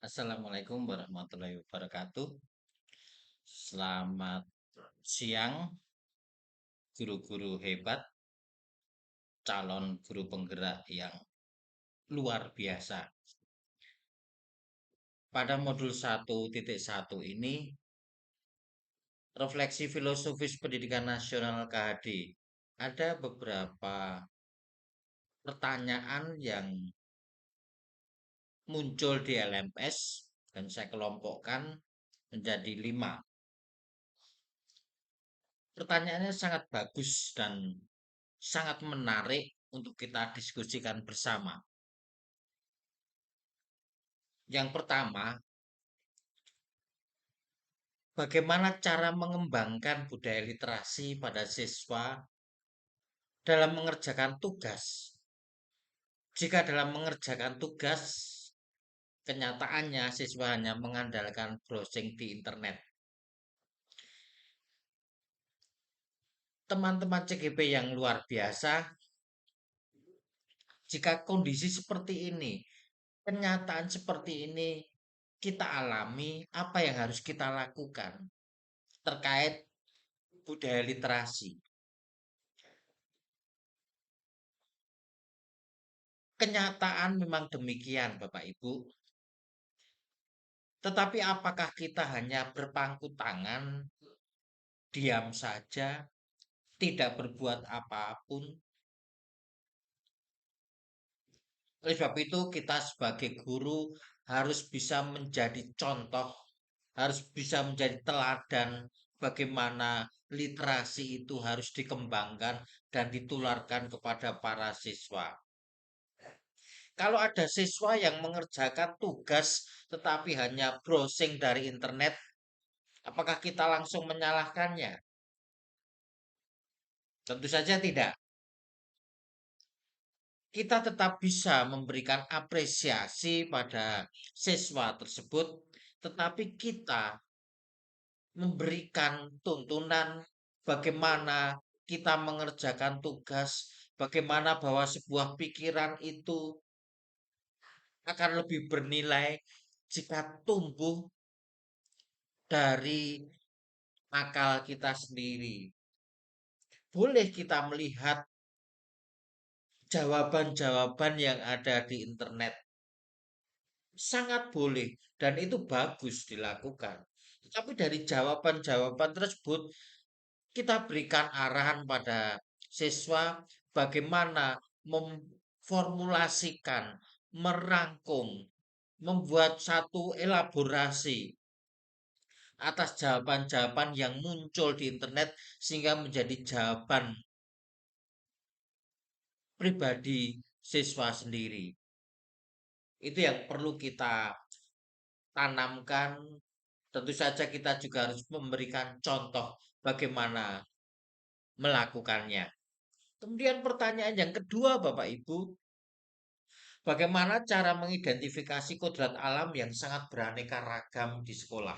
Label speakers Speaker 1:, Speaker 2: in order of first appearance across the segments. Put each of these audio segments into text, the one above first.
Speaker 1: Assalamualaikum warahmatullahi wabarakatuh. Selamat siang, guru-guru hebat, calon guru penggerak yang luar biasa. Pada modul 1.1 ini, refleksi filosofis pendidikan nasional KHD. Ada beberapa pertanyaan yang muncul di LMS dan saya kelompokkan menjadi 5. Pertanyaannya sangat bagus dan sangat menarik untuk kita diskusikan bersama. Yang pertama, bagaimana cara mengembangkan budaya literasi pada siswa dalam mengerjakan tugas? Jika dalam mengerjakan tugas, kenyataannya siswa hanya mengandalkan browsing di internet. Teman-teman CGP yang luar biasa, jika kondisi seperti ini, kenyataan seperti ini kita alami, apa yang harus kita lakukan terkait budaya literasi? Kenyataan memang demikian, Bapak Ibu. Tetapi apakah kita hanya berpangku tangan, diam saja, tidak berbuat apapun? Oleh sebab itu, kita sebagai guru harus bisa menjadi contoh, harus bisa menjadi teladan bagaimana literasi itu harus dikembangkan dan ditularkan kepada para siswa. Kalau ada siswa yang mengerjakan tugas tetapi hanya browsing dari internet, apakah kita langsung menyalahkannya? Tentu saja tidak. Kita tetap bisa memberikan apresiasi pada siswa tersebut, tetapi kita memberikan tuntunan bagaimana kita mengerjakan tugas, bagaimana bahwa sebuah pikiran itu akan lebih bernilai jika tumbuh dari akal kita sendiri. Boleh kita melihat jawaban-jawaban yang ada di internet. Sangat boleh dan itu bagus dilakukan. Tapi dari jawaban-jawaban tersebut kita berikan arahan pada siswa bagaimana memformulasikan, merangkum, membuat satu elaborasi atas jawaban-jawaban yang muncul di internet sehingga menjadi jawaban pribadi siswa sendiri. Itu yang perlu kita tanamkan. Tentu saja kita juga harus memberikan contoh bagaimana melakukannya. Kemudian pertanyaan yang kedua, Bapak Ibu, bagaimana cara mengidentifikasi kodrat alam yang sangat beraneka ragam di sekolah?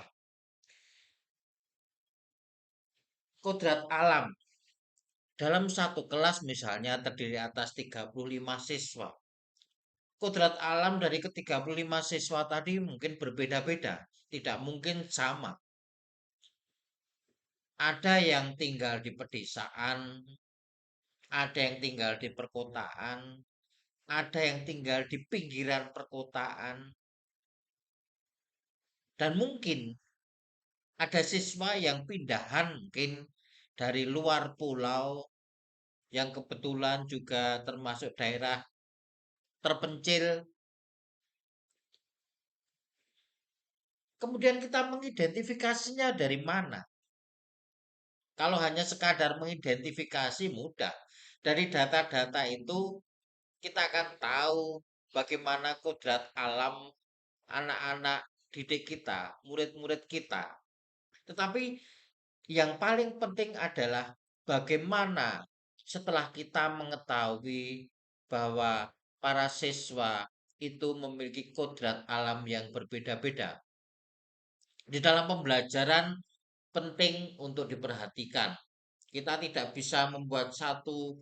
Speaker 1: Kodrat alam dalam satu kelas misalnya terdiri atas 35 siswa. Kodrat alam dari ke-35 siswa tadi mungkin berbeda-beda, tidak mungkin sama. Ada yang tinggal di pedesaan, ada yang tinggal di perkotaan, ada yang tinggal di pinggiran perkotaan, dan mungkin ada siswa yang pindahan mungkin dari luar pulau yang kebetulan juga termasuk daerah terpencil. Kemudian kita mengidentifikasinya dari mana? Kalau hanya sekadar mengidentifikasi mudah. Dari data-data itu kita akan tahu bagaimana kodrat alam anak-anak didik kita, murid-murid kita. Tetapi yang paling penting adalah bagaimana setelah kita mengetahui bahwa para siswa itu memiliki kodrat alam yang berbeda-beda. Di dalam pembelajaran penting untuk diperhatikan. Kita tidak bisa membuat satu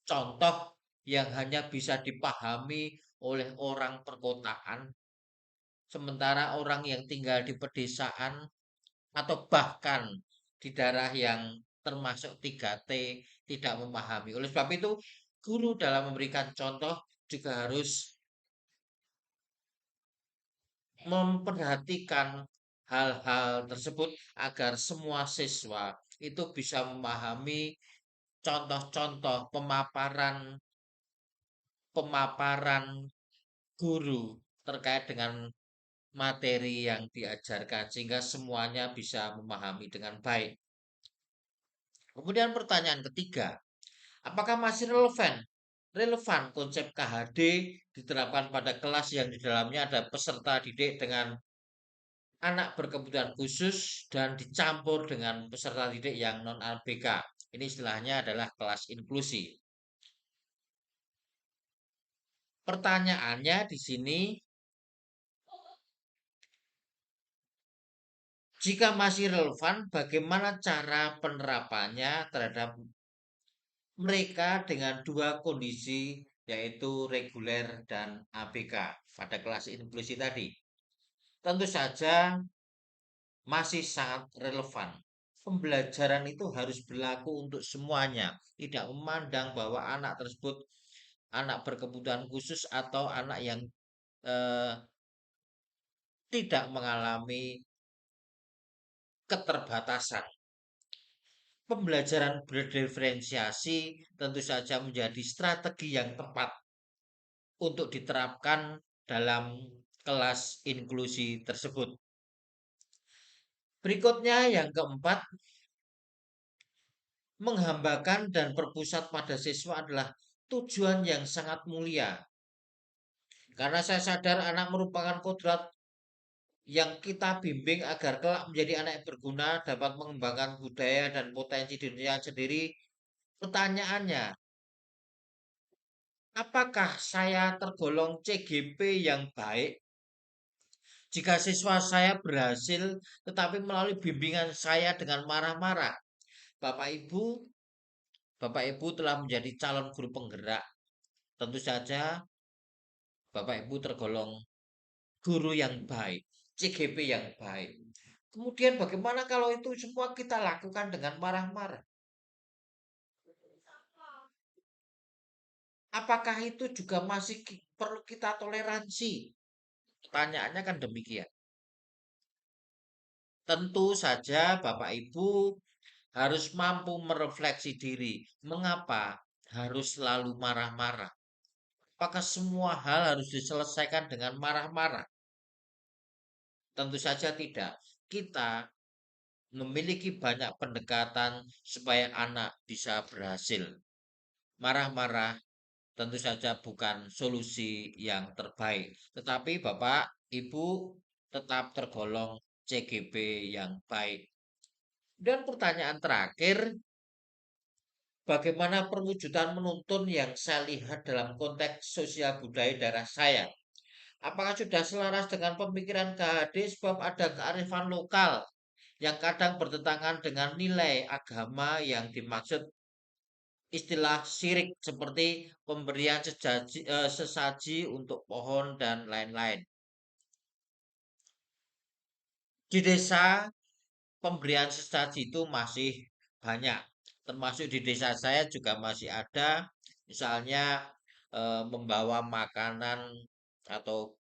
Speaker 1: contoh yang hanya bisa dipahami oleh orang perkotaan, sementara orang yang tinggal di pedesaan atau bahkan di daerah yang termasuk 3T tidak memahami. Oleh sebab itu, guru dalam memberikan contoh juga harus memperhatikan hal-hal tersebut agar semua siswa itu bisa memahami contoh-contoh pemaparan pemaparan guru terkait dengan materi yang diajarkan sehingga semuanya bisa memahami dengan baik. Kemudian pertanyaan ketiga, apakah masih relevan? Relevan konsep KHD diterapkan pada kelas yang di dalamnya ada peserta didik dengan anak berkebutuhan khusus dan dicampur dengan peserta didik yang non ABK. Ini istilahnya adalah kelas inklusi. Pertanyaannya di sini, jika masih relevan, bagaimana cara penerapannya terhadap mereka dengan dua kondisi, yaitu reguler dan ABK pada kelas inklusi tadi? Tentu saja masih sangat relevan. Pembelajaran itu harus berlaku untuk semuanya, tidak memandang bahwa anak tersebut anak berkebutuhan khusus atau anak yang eh, tidak mengalami keterbatasan. Pembelajaran berdiferensiasi tentu saja menjadi strategi yang tepat untuk diterapkan dalam kelas inklusi tersebut. Berikutnya yang keempat, menghambakan dan berpusat pada siswa adalah tujuan yang sangat mulia. Karena saya sadar anak merupakan kodrat yang kita bimbing agar kelak menjadi anak yang berguna, dapat mengembangkan budaya dan potensi dirinya sendiri. Pertanyaannya, apakah saya tergolong CGP yang baik jika siswa saya berhasil tetapi melalui bimbingan saya dengan marah-marah? Bapak Ibu, Bapak Ibu telah menjadi calon guru penggerak. Tentu saja Bapak Ibu tergolong guru yang baik, CGP yang baik. Kemudian bagaimana kalau itu semua kita lakukan dengan marah-marah? Apakah itu juga masih perlu kita toleransi? Pertanyaannya kan demikian. Tentu saja Bapak Ibu harus mampu merefleksi diri. Mengapa harus selalu marah-marah? Apakah semua hal harus diselesaikan dengan marah-marah? Tentu saja tidak. Kita memiliki banyak pendekatan supaya anak bisa berhasil. Marah-marah tentu saja bukan solusi yang terbaik, tetapi Bapak, Ibu tetap tergolong CGP yang baik. Dan pertanyaan terakhir, bagaimana perwujudan menuntun yang saya lihat dalam konteks sosial budaya daerah saya? Apakah sudah selaras dengan pemikiran KHD sebab ada kearifan lokal yang kadang bertentangan dengan nilai agama yang dimaksud istilah syirik seperti pemberian sesaji untuk pohon dan lain-lain. Di desa, pemberian sesaji itu masih banyak. Termasuk di desa saya juga masih ada, misalnya membawa makanan atau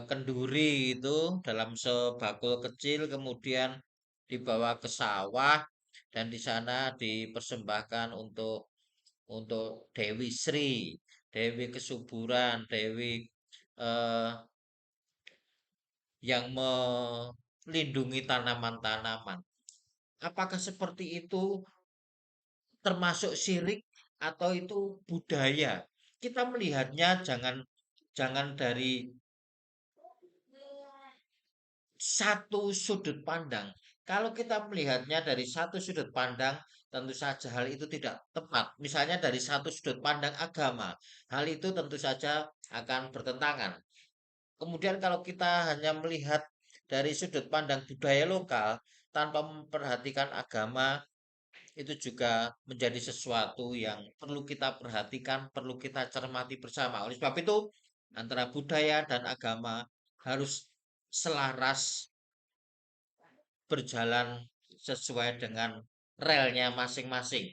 Speaker 1: kenduri itu dalam sebakul kecil, kemudian dibawa ke sawah dan di sana dipersembahkan untuk Dewi Sri, Dewi Kesuburan, Dewi eh, yang melindungi tanaman-tanaman. Apakah seperti itu termasuk syirik atau itu budaya? Kita melihatnya jangan jangan dari satu sudut pandang. Kalau kita melihatnya dari satu sudut pandang, tentu saja hal itu tidak tepat. Misalnya dari satu sudut pandang agama, hal itu tentu saja akan bertentangan. Kemudian kalau kita hanya melihat dari sudut pandang budaya lokal tanpa memperhatikan agama, itu juga menjadi sesuatu yang perlu kita perhatikan, perlu kita cermati bersama. Oleh sebab itu, antara budaya dan agama harus selaras berjalan sesuai dengan relnya masing-masing.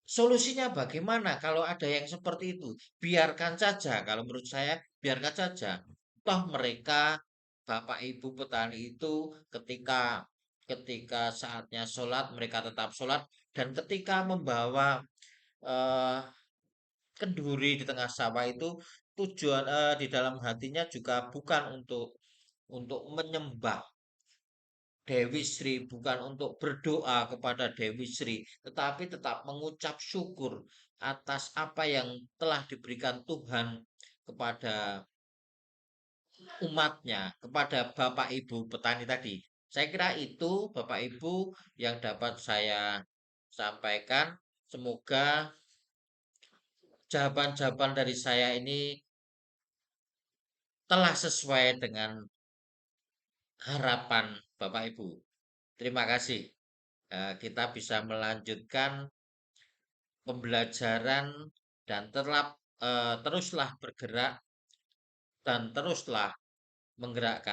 Speaker 1: Solusinya bagaimana kalau ada yang seperti itu? Biarkan saja, kalau menurut saya biarkan saja. Toh mereka Bapak Ibu petani itu ketika ketika saatnya sholat mereka tetap sholat dan ketika membawa eh, kenduri di tengah sawah itu tujuan di dalam hatinya juga bukan untuk menyembah Dewi Sri, bukan untuk berdoa kepada Dewi Sri, tetapi tetap mengucap syukur atas apa yang telah diberikan Tuhan kepada umatnya, kepada Bapak Ibu petani tadi. Saya kira itu Bapak Ibu yang dapat saya sampaikan. Semoga jawaban-jawaban dari saya ini telah sesuai dengan harapan Bapak Ibu. Terima kasih. Kita bisa melanjutkan pembelajaran dan teruslah bergerak dan teruslah menggerakkan